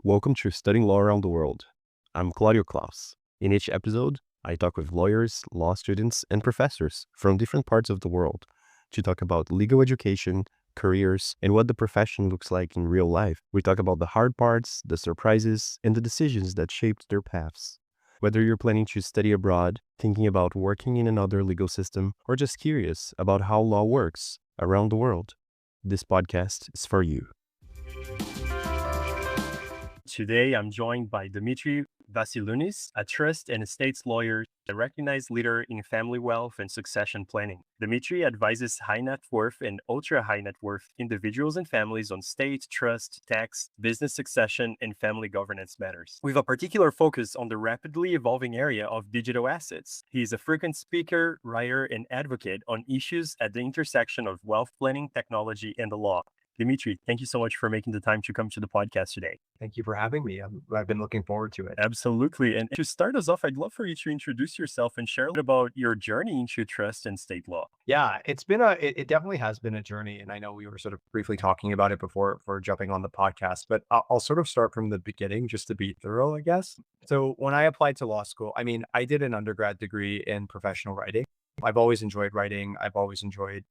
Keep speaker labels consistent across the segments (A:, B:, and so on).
A: Welcome to Studying Law Around the World. I'm Claudio Klaus. In each episode, I talk with lawyers, law students, and professors from different parts of the world to talk about legal education, careers, and what the profession looks like in real life. We talk about the hard parts, the surprises, and the decisions that shaped their paths. Whether you're planning to study abroad, thinking about working in another legal system, or just curious about how law works around the world, this podcast is for you. Today, I'm joined by Demetre Vasilounis, a trust and estate lawyer, a recognized leader in family wealth and succession planning. Demetre advises high net worth and ultra high net worth individuals and families on state, trust, tax, business succession, and family governance matters, with a particular focus on the rapidly evolving area of digital assets. He is a frequent speaker, writer, and advocate on issues at the intersection of wealth planning, technology, and the law. Demetre, thank you so much for making the time to come to the podcast today.
B: Thank you for having me. I've been looking forward to it.
A: Absolutely. And to start us off, I'd love for you to introduce yourself and share a little about your journey into trust and state law.
B: Yeah, it definitely has been a journey. And I know we were sort of briefly talking about it before jumping on the podcast, but I'll sort of start from the beginning just to be thorough, I guess. So when I applied to law school, I did an undergrad degree in professional writing. I've always enjoyed writing. I've always enjoyed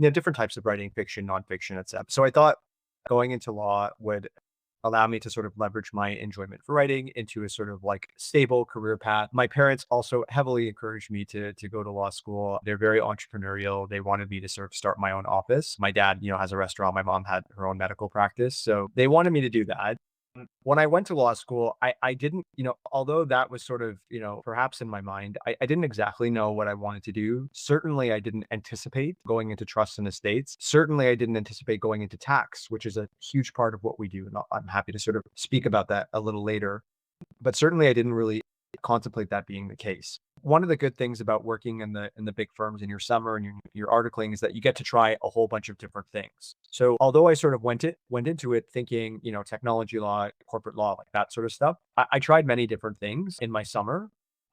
B: different types of writing, fiction, nonfiction, etc. So I thought going into law would allow me to sort of leverage my enjoyment for writing into a sort of like stable career path. My parents also heavily encouraged me to go to law school. They're very entrepreneurial. They wanted me to sort of start my own office. My dad, has a restaurant. My mom had her own medical practice. So they wanted me to do that. When I went to law school, I didn't, although that was sort of, perhaps in my mind, I didn't exactly know what I wanted to do. Certainly, I didn't anticipate going into trust and estates. Certainly, I didn't anticipate going into tax, which is a huge part of what we do. And I'm happy to sort of speak about that a little later. But certainly, I didn't really contemplate that being the case. One of the good things about working in the big firms in your summer and your articling is that you get to try a whole bunch of different things. So although I sort of went into it thinking, technology law, corporate law, like that sort of stuff, I tried many different things in my summer.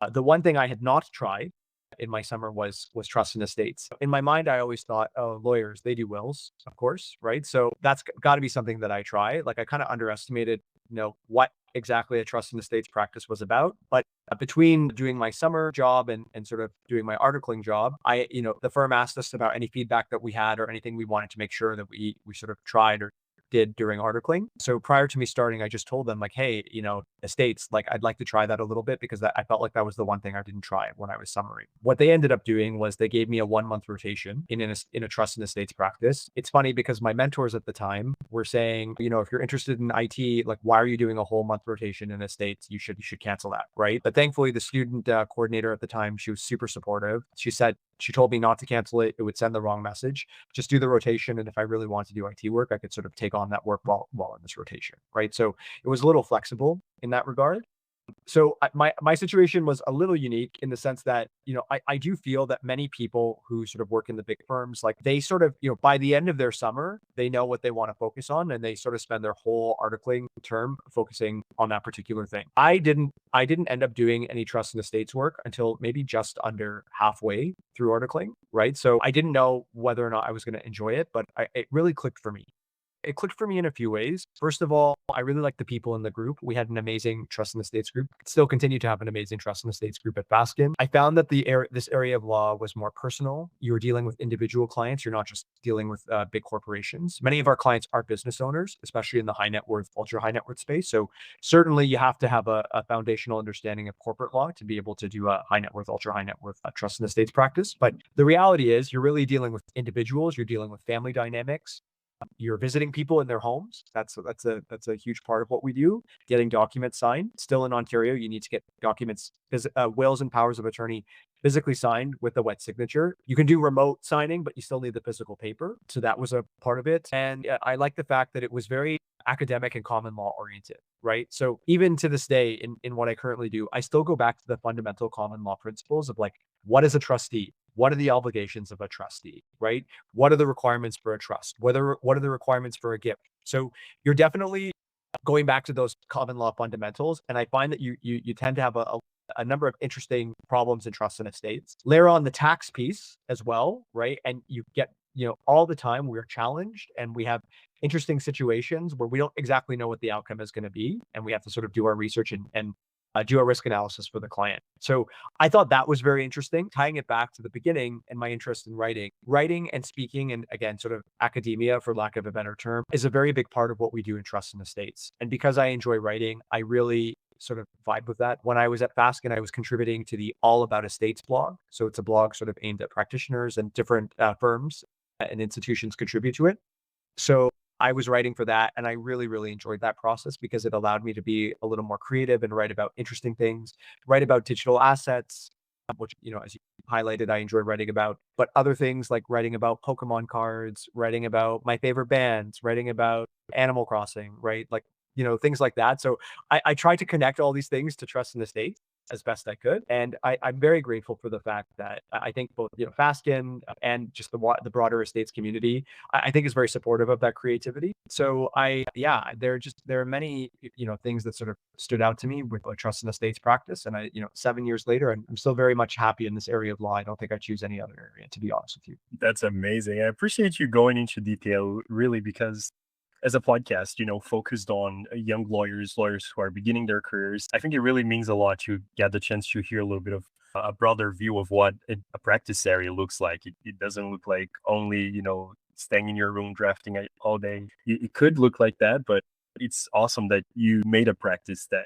B: The one thing I had not tried in my summer was trust and estates. In my mind, I always thought, oh, lawyers, they do wills, of course, right? So that's got to be something that I try. Like I kind of underestimated, what exactly a trust and estates practice was about. But between doing my summer job and sort of doing my articling job, the firm asked us about any feedback that we had or anything we wanted to make sure that we sort of tried or did during articling. So prior to me starting, I just told them like, hey, estates, like I'd like to try that a little bit because I felt like that was the one thing I didn't try when I was summary. What they ended up doing was they gave me a 1-month rotation in a trust and estates practice. It's funny because my mentors at the time were saying, if you're interested in IT, like why are you doing a whole month rotation in estates? You should cancel that, right? But thankfully, the student coordinator at the time, she was super supportive. She told me not to cancel it. It would send the wrong message. Just do the rotation. And if I really want to do IT work, I could sort of take on that work while in this rotation, right? So it was a little flexible in that regard. So my situation was a little unique in the sense that, I do feel that many people who sort of work in the big firms, like they sort of, by the end of their summer, they know what they want to focus on and they sort of spend their whole articling term focusing on that particular thing. I didn't end up doing any trust and estates work until maybe just under halfway through articling, right? So I didn't know whether or not I was going to enjoy it, but it really clicked for me. It clicked for me in a few ways. First of all, I really liked the people in the group. We had an amazing trust and estates group. Still continue to have an amazing trust and estates group at Baskin. I found that this area of law was more personal. You were dealing with individual clients. You're not just dealing with big corporations. Many of our clients are business owners, especially in the high net worth, ultra high net worth space. So certainly you have to have a foundational understanding of corporate law to be able to do a high net worth, ultra high net worth trust and estates practice. But the reality is you're really dealing with individuals. You're dealing with family dynamics. You're visiting people in their homes. That's a huge part of what we do. Getting documents signed. Still in Ontario, you need to get documents, wills and powers of attorney physically signed with a wet signature. You can do remote signing, but you still need the physical paper. So that was a part of it. And I like the fact that it was very academic and common law oriented, right? So even to this day in what I currently do, I still go back to the fundamental common law principles of like, what is a trustee? What are the obligations of a trustee, right? What are the requirements for a trust? What are the requirements for a gift? So you're definitely going back to those common law fundamentals. And I find that you tend to have a number of interesting problems in trust and estates. Layer on the tax piece as well, right? And you get all the time we're challenged and we have interesting situations where we don't exactly know what the outcome is going to be. And we have to sort of do our research and do our risk analysis for the client. So I thought that was very interesting, tying it back to the beginning and my interest in writing. Writing and speaking, and again, sort of academia, for lack of a better term, is a very big part of what we do in Trust and Estates. And because I enjoy writing, I really sort of vibe with that. When I was at Fasken, I was contributing to the All About Estates blog. So it's a blog sort of aimed at practitioners, and different firms and institutions contribute to it. So I was writing for that, and I really, really enjoyed that process because it allowed me to be a little more creative and write about interesting things, write about digital assets, which, as you highlighted, I enjoy writing about, but other things like writing about Pokemon cards, writing about my favorite bands, writing about Animal Crossing, right? Like, things like that. So I tried to connect all these things to Trust and Estate as best I could. And I'm very grateful for the fact that I think both, Fasken and just the broader estates community, I think is very supportive of that creativity. So yeah, there are many, things that sort of stood out to me with a trust and estates practice. And 7 years later, I'm still very much happy in this area of law. I don't think I choose any other area, to be honest with you.
A: That's amazing. I appreciate you going into detail, really, because as a podcast, focused on young lawyers who are beginning their careers, I think it really means a lot to get the chance to hear a little bit of a broader view of what a practice area looks like. It doesn't look like only, staying in your room drafting it all day. It could look like that, but it's awesome that you made a practice that,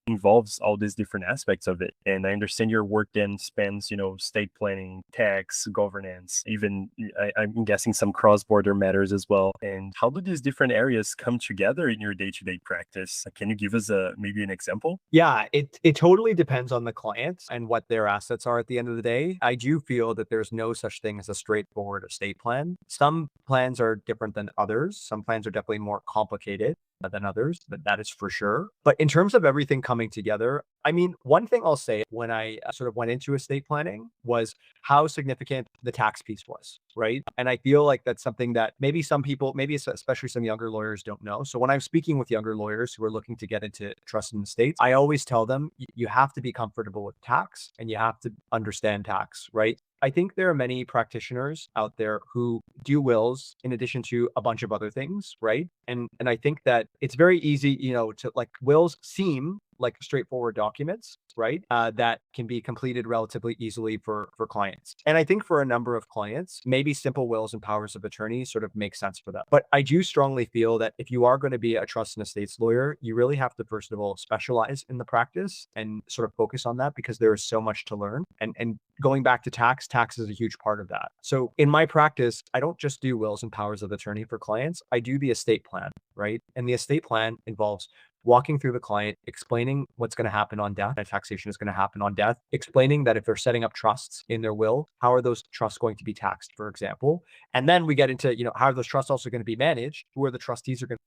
A: involves all these different aspects of it. And I understand your work then spans, state planning, tax, governance, even I'm guessing some cross-border matters as well. And how do these different areas come together in your day-to-day practice? Can you give us maybe an example?
B: Yeah, it totally depends on the client and what their assets are at the end of the day. I do feel that there's no such thing as a straightforward estate plan. Some plans are different than others. Some plans are definitely more complicated than others, but that is for sure. But in terms of everything coming together, I mean, one thing I'll say when I sort of went into estate planning was how significant the tax piece was, right? And I feel like that's something that maybe some people, especially some younger lawyers, don't know. So when I'm speaking with younger lawyers who are looking to get into trust and estates, I always tell them you have to be comfortable with tax and you have to understand tax, right? I think there are many practitioners out there who do wills in addition to a bunch of other things, right? And I think that it's very easy, to like wills seem like straightforward documents, right? That can be completed relatively easily for clients. And I think for a number of clients, maybe simple wills and powers of attorney sort of make sense for them. But I do strongly feel that if you are going to be a trust and estates lawyer, you really have to first of all specialize in the practice and sort of focus on that because there is so much to learn. And going back to tax is a huge part of that. So in my practice, I don't just do wills and powers of attorney for clients. I do the estate plan, right? And the estate plan involves walking through the client, explaining what's going to happen on death, and taxation is going to happen on death, explaining that if they're setting up trusts in their will, how are those trusts going to be taxed, for example? And then we get into, how are those trusts also going to be managed? Who are the trustees are going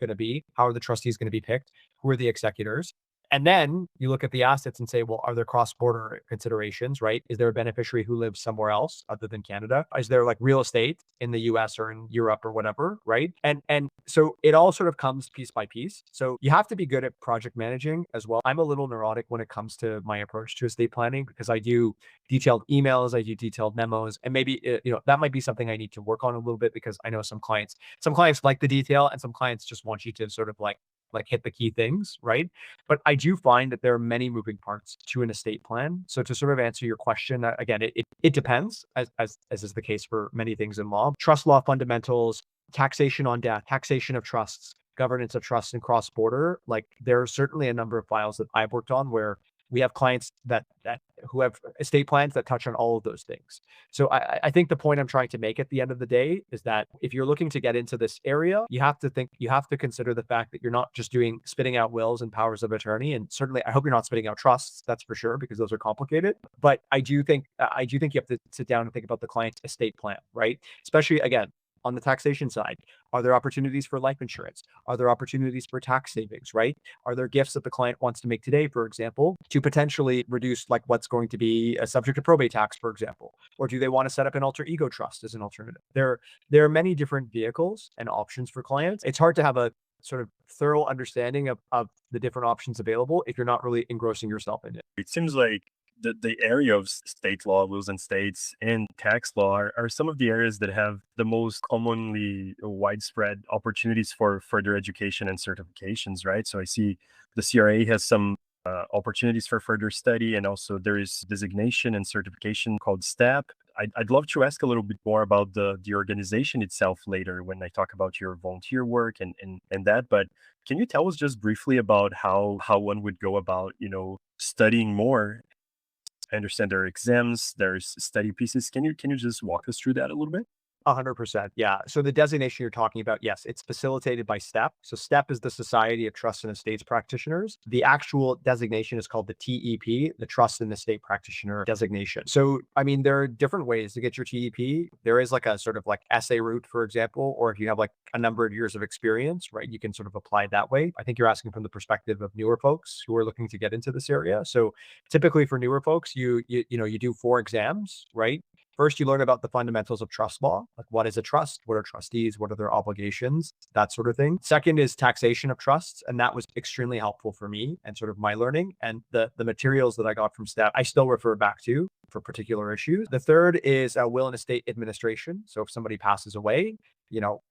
B: to be? How are the trustees going to be picked? Who are the executors? And then you look at the assets and say, well, are there cross-border considerations, right? Is there a beneficiary who lives somewhere else other than Canada? Is there like real estate in the US or in Europe or whatever, right? And so it all sort of comes piece by piece. So you have to be good at project managing as well. I'm a little neurotic when it comes to my approach to estate planning because I do detailed emails, I do detailed memos, and maybe that might be something I need to work on a little bit because I know some clients like the detail and some clients just want you to sort of like hit the key things, right? But I do find that there are many moving parts to an estate plan. So to sort of answer your question, again, it depends, as is the case for many things in law. Trust law fundamentals, taxation on death, taxation of trusts, governance of trusts and cross-border. Like there are certainly a number of files that I've worked on where we have clients that who have estate plans that touch on all of those things. So I think the point I'm trying to make at the end of the day is that if you're looking to get into this area, you have to consider the fact that you're not just spitting out wills and powers of attorney. And certainly I hope you're not spitting out trusts, that's for sure, because those are complicated. But I do think you have to sit down and think about the client's estate plan, right? Especially again, on the taxation side, are there opportunities for life insurance? Are there opportunities for tax savings, right? Are there gifts that the client wants to make today, for example, to potentially reduce like what's going to be a subject to probate tax, for example? Or do they want to set up an alter ego trust as an alternative? There are many different vehicles and options for clients. It's hard to have a sort of thorough understanding of the different options available if you're not really engrossing yourself in it.
A: It seems like the area of state law, wills and states, and tax law are some of the areas that have the most commonly widespread opportunities for further education and certifications, right? So I see the CRA has some opportunities for further study, and also there is designation and certification called STEP. I'd love to ask a little bit more about the organization itself later when I talk about your volunteer work and that. But can you tell us just briefly about how one would go about, studying more? I understand there are exams, there's study pieces. Can you just walk us through that a little bit?
B: 100%. Yeah. So the designation you're talking about, yes, it's facilitated by STEP. So STEP is the Society of Trust and Estates Practitioners. The actual designation is called the TEP, the Trust and Estate Practitioner designation. So, I mean, there are different ways to get your TEP. There is like a sort of like essay route, for example, or if you have like a number of years of experience, right, you can sort of apply that way. I think you're asking from the perspective of newer folks who are looking to get into this area. So typically for newer folks, you do 4 exams, right? First, you learn about the fundamentals of trust law, like what is a trust, what are trustees, what are their obligations, that sort of thing. Second is taxation of trusts, and that was extremely helpful for me and sort of my learning. And the materials that I got from STEP, I still refer back to for particular issues. The third is will and estate administration. So if somebody passes away,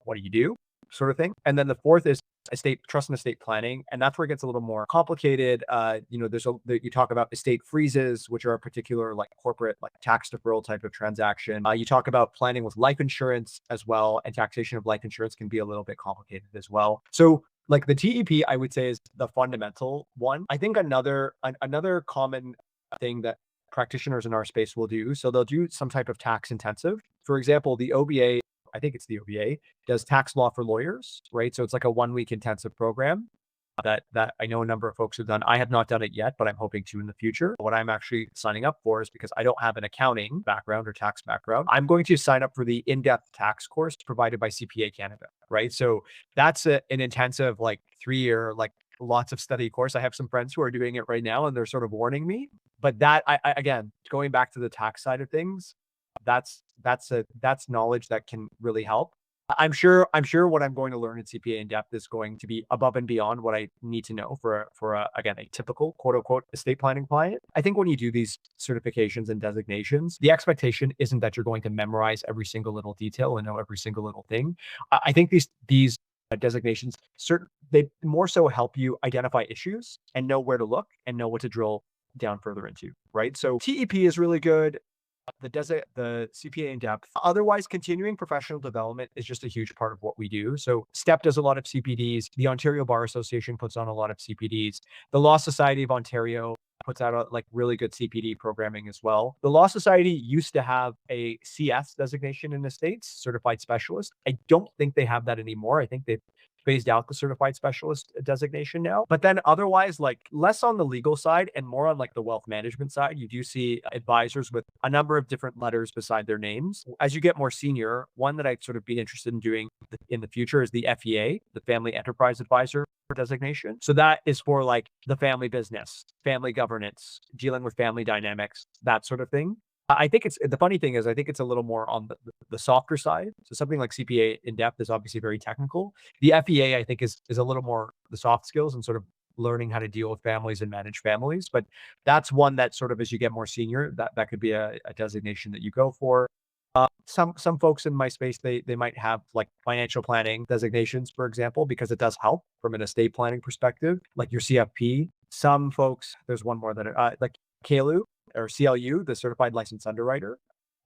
B: what do you do? Sort of thing. And then the fourth is estate trust and estate planning, and that's where it gets a little more complicated. You talk about estate freezes, which are a particular like corporate like tax deferral type of transaction. You talk about planning with life insurance as well, and taxation of life insurance can be a little bit complicated as well. So like the TEP, I would say is the fundamental one. I think another common thing that practitioners in our space will do, so they'll do some type of tax intensive. For example, the OBA, I think it's the OBA, does tax law for lawyers, right? So it's like a 1 week intensive program that I know a number of folks have done. I have not done it yet, but I'm hoping to in the future. What I'm actually signing up for is because I don't have an accounting background or tax background. I'm going to sign up for the in-depth tax course provided by CPA Canada, right? So that's an intensive like 3 year, like lots of study course. I have some friends who are doing it right now and they're sort of warning me. But that again, going back to the tax side of things, that's knowledge that can really help. I'm sure what I'm going to learn in CPA in depth is going to be above and beyond what I need to know for again a typical quote unquote estate planning client. I think when you do these certifications and designations, the expectation isn't that you're going to memorize every single little detail and know every single little thing. I think these designations they more so help you identify issues and know where to look and know what to drill down further into, right? So TEP is really good. The CPA in depth. Otherwise, continuing professional development is just a huge part of what we do. So STEP does a lot of CPDs. The Ontario Bar Association puts on a lot of CPDs. The Law Society of Ontario puts out like really good CPD programming as well. The Law Society used to have a CS designation in the States, certified specialist. I don't think they have that anymore. I think they've phased out the certified specialist designation now. But then otherwise, like less on the legal side and more on like the wealth management side, you do see advisors with a number of different letters beside their names. As you get more senior, one that I'd sort of be interested in doing in the future is the FEA, the Family Enterprise Advisor designation. So that is for like the family business, family governance, dealing with family dynamics, that sort of thing. I think it's the funny thing is I think it's a little more on the softer side. So something like CPA in depth is obviously very technical. The FEA I think is a little more the soft skills and sort of learning how to deal with families and manage families. But that's one that sort of as you get more senior, that could be a designation that you go for. Some folks in my space they might have like financial planning designations, for example, because it does help from an estate planning perspective, like your CFP. Some folks, there's one more that like CALU or CLU, the Certified Licensed Underwriter.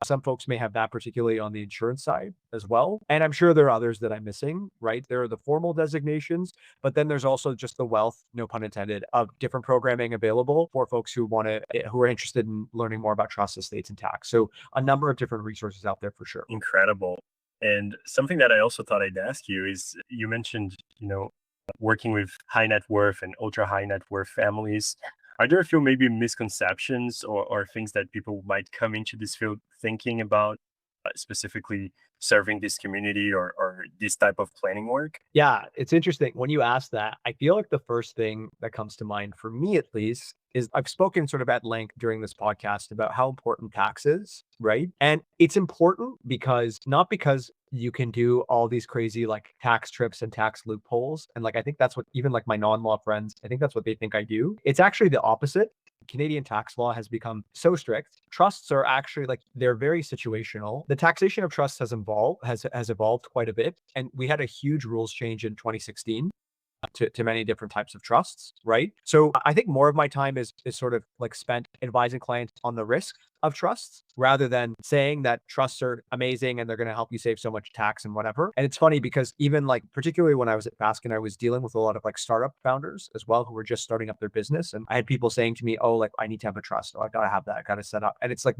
B: Some folks may have that, particularly on the insurance side as well. And I'm sure there are others that I'm missing, right? There are the formal designations, but then there's also just the wealth, no pun intended, of different programming available for folks who who are interested in learning more about trust, estates, and tax. So a number of different resources out there for sure.
A: Incredible. And something that I also thought I'd ask you is you mentioned, working with high net worth and ultra high net worth families. Are there a few maybe misconceptions or things that people might come into this field thinking about, specifically serving this community or this type of planning work?
B: Yeah, it's interesting. When you ask that, I feel like the first thing that comes to mind for me, at least, is I've spoken sort of at length during this podcast about how important tax is, right? And it's important because not because you can do all these crazy like tax trips and tax loopholes. And like, I think that's what even like my non-law friends, I think that's what they think I do. It's actually the opposite. Canadian tax law has become so strict. Trusts are actually like, they're very situational. The taxation of trusts has evolved quite a bit. And we had a huge rules change in 2016 to many different types of trusts, right? So I think more of my time is sort of like spent advising clients on the risk of trusts rather than saying that trusts are amazing and they're going to help you save so much tax and whatever. And it's funny because even like, particularly when I was at Baskin, I was dealing with a lot of like startup founders as well who were just starting up their business. And I had people saying to me, oh, like I need to have a trust. Oh, I got to have that. I got to set up. And it's like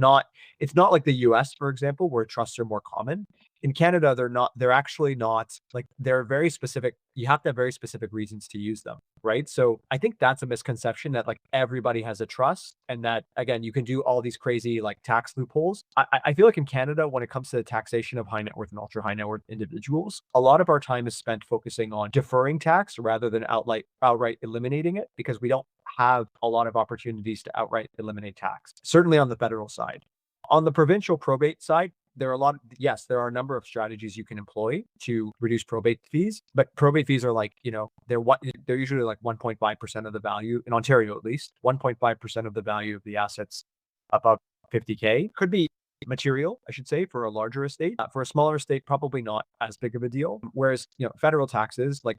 B: it's not like the US, for example, where trusts are more common. In Canada, they're actually not like, they're very specific. You have to have very specific reasons to use them, right? So I think that's a misconception that like everybody has a trust and that, again, you can do all these crazy like tax loopholes. I feel like in Canada, when it comes to the taxation of high net worth and ultra high net worth individuals, a lot of our time is spent focusing on deferring tax rather than outright eliminating it, because we don't have a lot of opportunities to outright eliminate tax, certainly on the federal side. On the provincial probate side, there are a number of strategies you can employ to reduce probate fees, but probate fees are like, they're usually like 1.5% of the value in Ontario, at least 1.5% of the value of the assets above 50K. Could be material, I should say, for a larger estate. For a smaller estate, probably not as big of a deal. Whereas, federal taxes, like,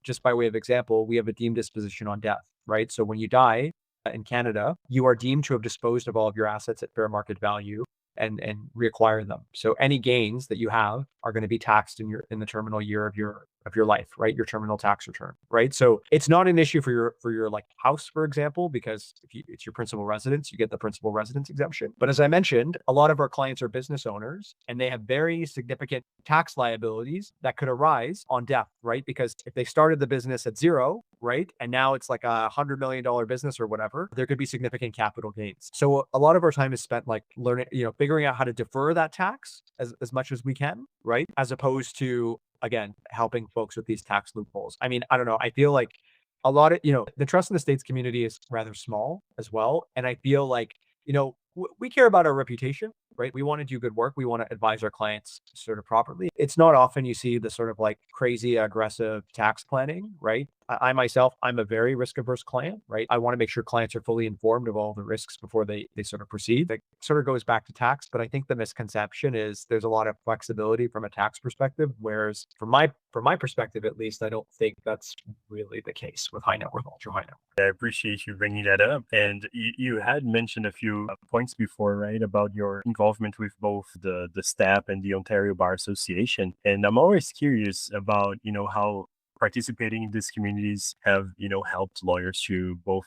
B: just by way of example, we have a deemed disposition on death, right? So when you die in Canada, you are deemed to have disposed of all of your assets at fair market value and reacquire them. So any gains that you have are going to be taxed in the terminal year of your life, right? Your terminal tax return, right? So it's not an issue for your like house, for example, because if it's your principal residence, you get the principal residence exemption. But as I mentioned, a lot of our clients are business owners and they have very significant tax liabilities that could arise on death, right? Because if they started the business at zero, right, and now it's like $100 million business or whatever, there could be significant capital gains. So a lot of our time is spent like learning, figuring out how to defer that tax as much as we can, right? As opposed to, again, helping folks with these tax loopholes. I mean, I don't know. I feel like a lot of, the trust in the estates community is rather small as well. And I feel like, we care about our reputation, right? We want to do good work. We want to advise our clients sort of properly. It's not often you see the sort of like crazy aggressive tax planning, right? I myself, I'm a very risk averse client, right? I want to make sure clients are fully informed of all the risks before they sort of proceed. That sort of goes back to tax, but I think the misconception is there's a lot of flexibility from a tax perspective, whereas from my perspective, at least, I don't think that's really the case with high net worth, ultra high net worth.
A: I appreciate you bringing that up. And you had mentioned a few points before, right, about your involvement with both the STAP and the Ontario Bar Association. And I'm always curious about, how participating in these communities have, helped lawyers to both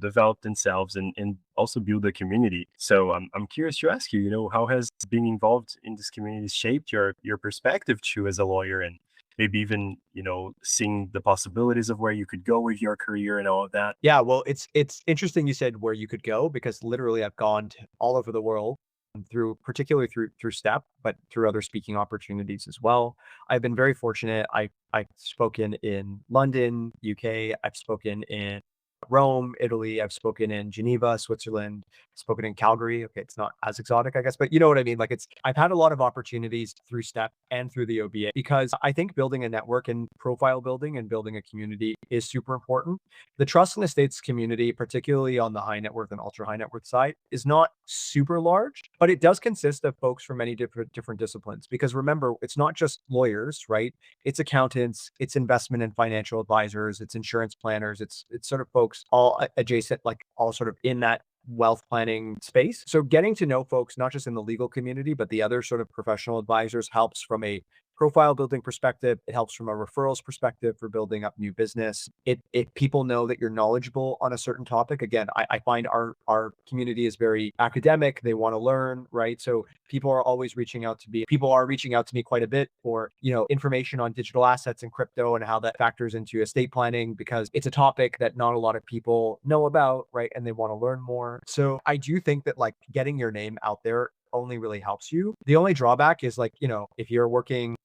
A: develop themselves and also build a community. So I'm curious to ask you, how has being involved in this community shaped your perspective too as a lawyer, and maybe even, seeing the possibilities of where you could go with your career and all of that?
B: Yeah, well, it's interesting you said where you could go, because literally I've gone all over the world particularly through STEP, but through other speaking opportunities as well. I've been very fortunate. I've spoken in London, UK. I've spoken in Rome, Italy. I've spoken in Geneva, Switzerland, spoken in Calgary. Okay, it's not as exotic, I guess, but you know what I mean? Like I've had a lot of opportunities through STEP and through the OBA, because I think building a network and profile building and building a community is super important. The trust and estates community, particularly on the high net worth and ultra high net worth side, is not super large, but it does consist of folks from many different disciplines. Because remember, it's not just lawyers, right? It's accountants, it's investment and financial advisors, it's insurance planners, it's sort of folks all adjacent, like all sort of in that wealth planning space. So getting to know folks, not just in the legal community, but the other sort of professional advisors, helps from a profile building perspective. It helps from a referrals perspective for building up new business. If people know that you're knowledgeable on a certain topic, again, I find our community is very academic. They want to learn, right? So people are reaching out to me quite a bit for, information on digital assets and crypto and how that factors into estate planning, because it's a topic that not a lot of people know about, right? And they want to learn more. So I do think that like getting your name out there only really helps you. The only drawback is like, if you're working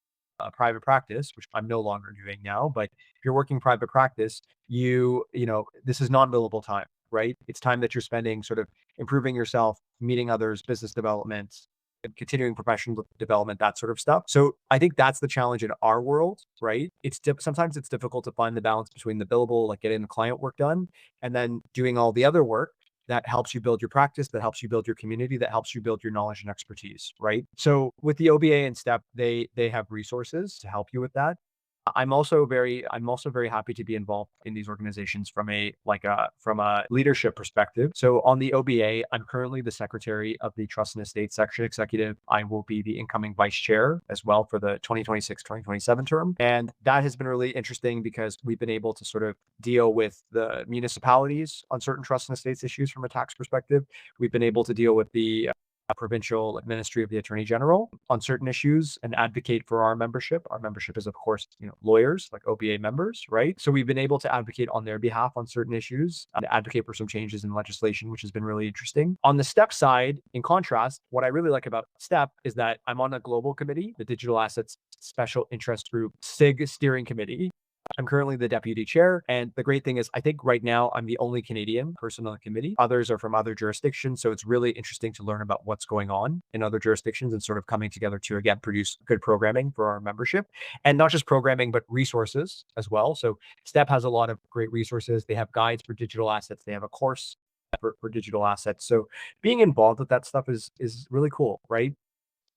B: private practice, which I'm no longer doing now, but if you're working private practice, this is non-billable time, right? It's time that you're spending sort of improving yourself, meeting others, business development, and continuing professional development, that sort of stuff. So I think that's the challenge in our world, right? Sometimes it's difficult to find the balance between the billable, like getting the client work done, and then doing all the other work that helps you build your practice, that helps you build your community, that helps you build your knowledge and expertise, right? So with the OBA and STEP, they have resources to help you with that. I'm also very happy to be involved in these organizations from a leadership perspective. So on the OBA, I'm currently the secretary of the Trust and Estate Section Executive. I will be the incoming vice chair as well for the 2026-2027 term. And that has been really interesting because we've been able to sort of deal with the municipalities on certain trust and estates issues from a tax perspective. We've been able to deal with the provincial ministry of the attorney general on certain issues and advocate for our membership. Our membership is, of course, lawyers like OBA members, right? So we've been able to advocate on their behalf on certain issues and advocate for some changes in legislation, which has been really interesting. On the STEP side, in contrast, what I really like about STEP is that I'm on a global committee, the Digital Assets Special Interest Group SIG steering committee. I'm currently the deputy chair. And the great thing is, I think right now I'm the only Canadian person on the committee. Others are from other jurisdictions. So it's really interesting to learn about what's going on in other jurisdictions and sort of coming together to, again, produce good programming for our membership. And not just programming, but resources as well. So STEP has a lot of great resources. They have guides for digital assets. They have a course for digital assets. So being involved with that stuff is really cool, right?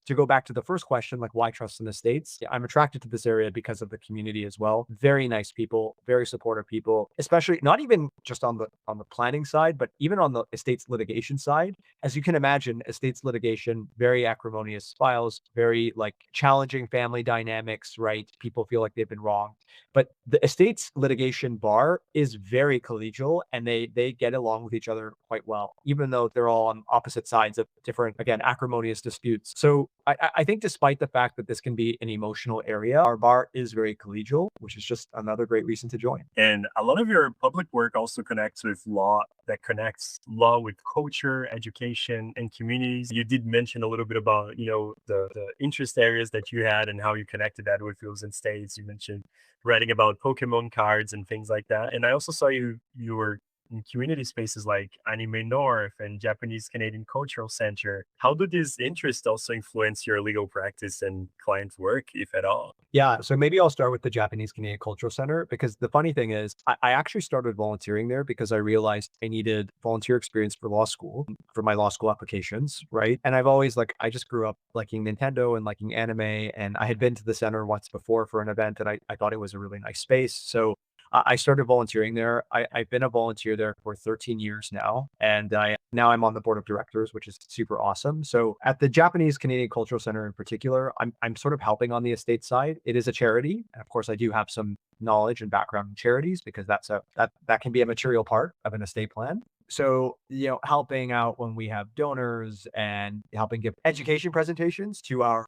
B: To go back to the first question, like why trust in estates? I'm attracted to this area because of the community as well. Very nice people, very supportive people, especially not even just on the planning side, but even on the estates litigation side. As you can imagine, estates litigation, very acrimonious files, very like challenging family dynamics, right? People feel like they've been wronged. But the estates litigation bar is very collegial and they get along with each other quite well, even though they're all on opposite sides of different, again, acrimonious disputes. So I think despite the fact that this can be an emotional area, our bar is very collegial, which is just another great reason to join.
A: And a lot of your public work also connects with law, that connects law with culture, education, and communities. You did mention a little bit about, the interest areas that you had and how you connected that with rules and states. You mentioned writing about Pokemon cards and things like that. And I also saw you were in community spaces like Anime North and Japanese Canadian Cultural Center. How do these interests also influence your legal practice and client work, if at all?
B: Yeah, so maybe I'll start with the Japanese Canadian Cultural Center because the funny thing is, I actually started volunteering there because I realized I needed volunteer experience for law school, for my law school applications, right? And I've always I just grew up liking Nintendo and liking anime, and I had been to the center once before for an event, and I thought it was a really nice space. So I started volunteering there. I've been a volunteer there for 13 years now, and now I'm on the board of directors, which is super awesome. So at the Japanese Canadian Cultural Center in particular, I'm sort of helping on the estate side. It is a charity, and of course, I do have some knowledge and background in charities because that can be a material part of an estate plan. So, helping out when we have donors and helping give education presentations to our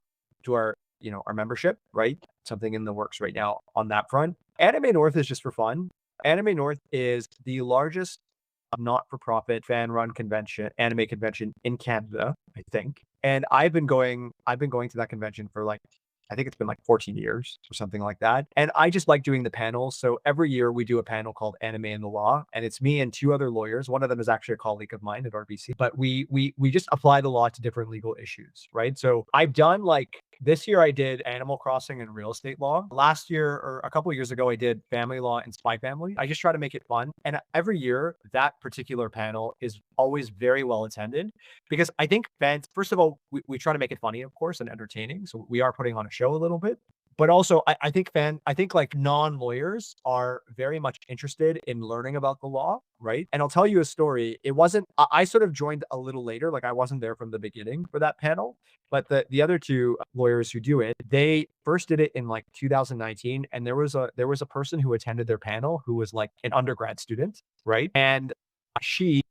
B: membership, right? Something in the works right now on that front. Anime North is just for fun. Anime North is the largest not-for-profit fan-run anime convention in Canada, I think. And I've been going to that convention for I think it's been 14 years or something like that. And I just like doing the panels. So every year we do a panel called Anime and the Law, and it's me and two other lawyers. One of them is actually a colleague of mine at RBC, but we just apply the law to different legal issues, right? So I've done this year I did Animal Crossing and real estate law. Last year or a couple of years ago, I did family law and spy family. I just try to make it fun. And every year that particular panel is always very well attended because I think fans, first of all, we try to make it funny, of course, and entertaining. So we are putting on a show a little bit. But also, I think non-lawyers are very much interested in learning about the law, right? And I'll tell you a story. I sort of joined a little later, I wasn't there from the beginning for that panel, but the other two lawyers who do it, they first did it in 2019, and there was a person who attended their panel who was an undergrad student, right? And she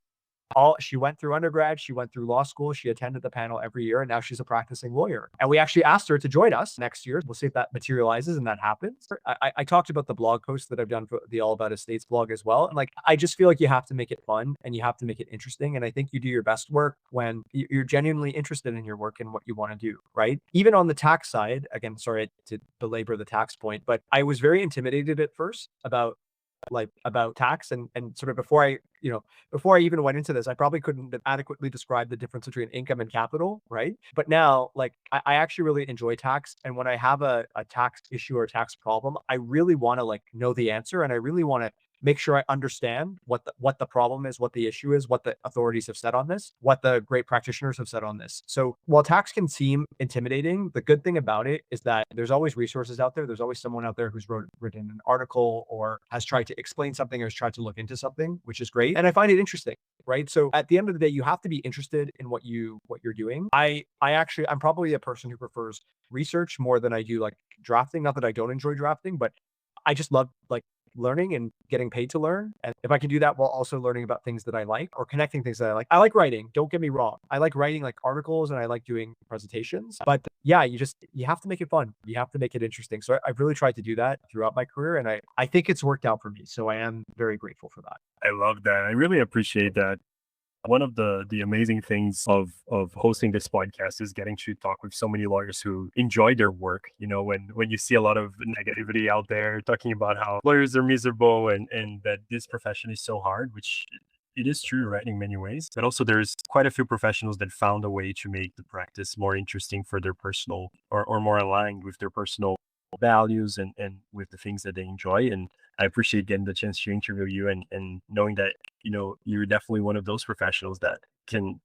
B: went through undergrad, she went through law school, she attended the panel every year, and now she's a practicing lawyer. And we actually asked her to join us next year. We'll see if that materializes and that happens. I talked about the blog post that I've done for the All About Estates blog as well. And I just feel like you have to make it fun and you have to make it interesting. And I think you do your best work when you're genuinely interested in your work and what you want to do, right? Even on the tax side, again, sorry to belabor the tax point, but I was very intimidated at first about tax and sort of before I even went into this, I probably couldn't adequately describe the difference between income and capital, right? But now, I actually really enjoy tax. And when I have a tax issue or a tax problem, I really want to know the answer. And I really want to make sure I understand what the problem is, what the issue is, what the authorities have said on this, what the great practitioners have said on this. So while tax can seem intimidating, the good thing about it is that there's always resources out there. There's always someone out there who's written an article or has tried to explain something or has tried to look into something, which is great. And I find it interesting, right? So at the end of the day, you have to be interested in what you're doing. I'm probably a person who prefers research more than I do like drafting. Not that I don't enjoy drafting, but I just love like learning and getting paid to learn. And if I can do that while also learning about things that I like or connecting things that I like. I like writing, don't get me wrong. I like writing like articles and I like doing presentations. But yeah, you have to make it fun. You have to make it interesting. So I've really tried to do that throughout my career and I think it's worked out for me. So I am very grateful for that.
A: I love that. I really appreciate that. One of the amazing things of hosting this podcast is getting to talk with so many lawyers who enjoy their work. When you see a lot of negativity out there talking about how lawyers are miserable and that this profession is so hard, which it is true, right, in many ways. But also there's quite a few professionals that found a way to make the practice more interesting for their personal or more aligned with their personal values and with the things that they enjoy. And I appreciate getting the chance to interview you and knowing that, you're definitely one of those professionals that can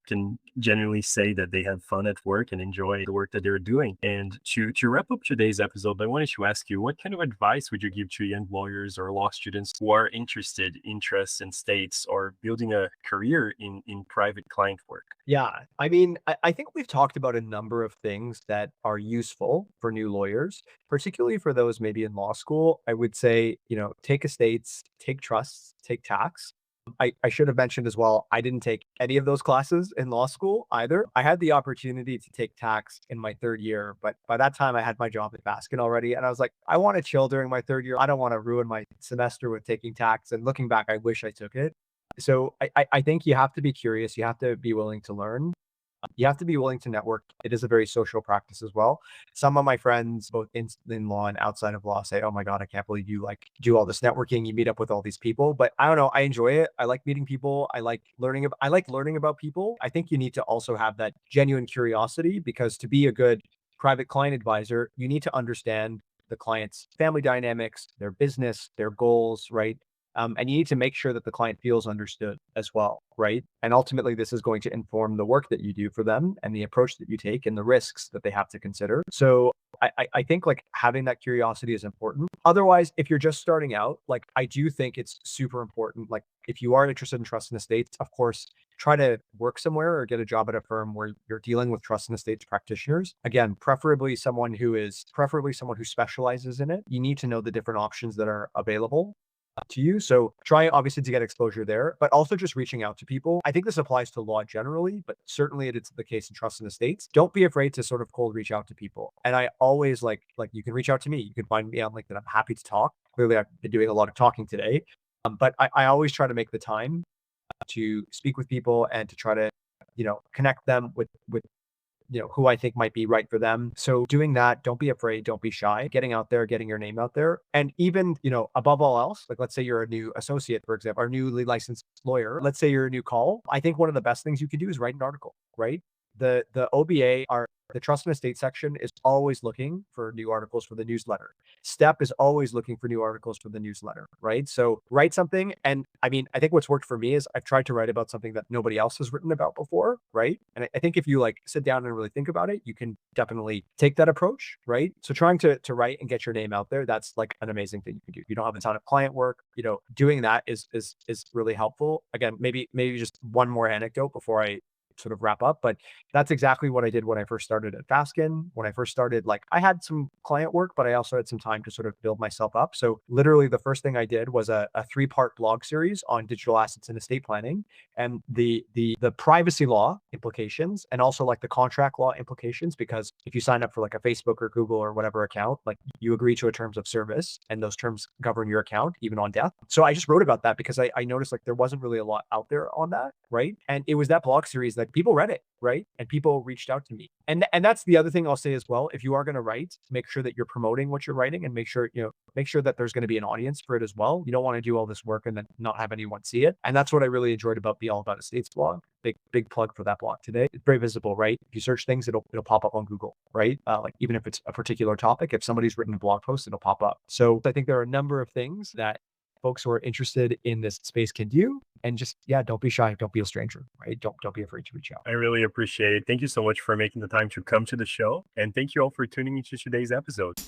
A: genuinely say that they have fun at work and enjoy the work that they're doing. And to wrap up today's episode, I wanted to ask you, what kind of advice would you give to young lawyers or law students who are interested in trusts and states or building a career in private client work?
B: Yeah. I mean, I think we've talked about a number of things that are useful for new lawyers, particularly for those maybe in law school. I would say, take estates, take trusts, take tax. I should have mentioned as well, I didn't take any of those classes in law school either. I had the opportunity to take tax in my third year, but by that time I had my job at Baskin already. And I was like, I want to chill during my third year. I don't want to ruin my semester with taking tax. And looking back, I wish I took it. So I think you have to be curious. You have to be willing to learn. You have to be willing to network. It is a very social practice as well. Some of my friends, both in law and outside of law, say, "Oh my God, I can't believe you like do all this networking. You meet up with all these people." But I don't know. I enjoy it. I like meeting people. I like learning about people. I think you need to also have that genuine curiosity because to be a good private client advisor, you need to understand the client's family dynamics, their business, their goals, right? And you need to make sure that the client feels understood as well, right? And ultimately, this is going to inform the work that you do for them and the approach that you take and the risks that they have to consider. So I think like having that curiosity is important. Otherwise, if you're just starting out, like I do think it's super important. Like if you are interested in trust and estates, of course, try to work somewhere or get a job at a firm where you're dealing with trust and estates practitioners. Again, preferably someone who specializes in it. You need to know the different options that are available to you. So try obviously to get exposure there, but also just reaching out to people. I think this applies to law generally, but certainly it's the case in trust and estates. Don't be afraid to sort of cold reach out to people. And I always like you can reach out to me. You can find me on LinkedIn. I'm happy to talk. Clearly, I've been doing a lot of talking today, but I always try to make the time to speak with people and to try to connect them with who I think might be right for them. So doing that, don't be afraid, don't be shy, getting out there, getting your name out there. And even, above all else, like let's say you're a new associate, for example, or newly licensed lawyer, let's say you're a new call. I think one of the best things you can do is write an article, right? The OBA are the trust and estate section is always looking for new articles for the newsletter. Step is always looking for new articles for the newsletter, right? So write something. And I mean, I think what's worked for me is I've tried to write about something that nobody else has written about before, right? And I think if you like sit down and really think about it, you can definitely take that approach, right? So trying to write and get your name out there, that's like an amazing thing you can do. You don't have a ton of client work, doing that is really helpful. Again, maybe just one more anecdote before I sort of wrap up, but that's exactly what I did when I first started at Baskin. When I first started, like I had some client work, but I also had some time to sort of build myself up. So literally the first thing I did was a 3-part blog series on digital assets and estate planning and the privacy law implications and also like the contract law implications, because if you sign up for like a Facebook or Google or whatever account, like you agree to a terms of service and those terms govern your account even on death. So I just wrote about that because I noticed like there wasn't really a lot out there on that, right? And it was that blog series that people read it, right? And people reached out to me. And that's the other thing I'll say as well. If you are going to write, make sure that you're promoting what you're writing and make sure that there's going to be an audience for it as well. You don't want to do all this work and then not have anyone see it. And that's what I really enjoyed about the All About Estates blog. Big plug for that blog today. It's very visible, right? If you search things, it'll pop up on Google, right? Like even if it's a particular topic, if somebody's written a blog post, it'll pop up. So I think there are a number of things that folks who are interested in this space can do. And just, yeah, don't be shy. Don't be a stranger, right? Don't be afraid to reach out.
A: I really appreciate it. Thank you so much for making the time to come to the show. And thank you all for tuning into today's episode.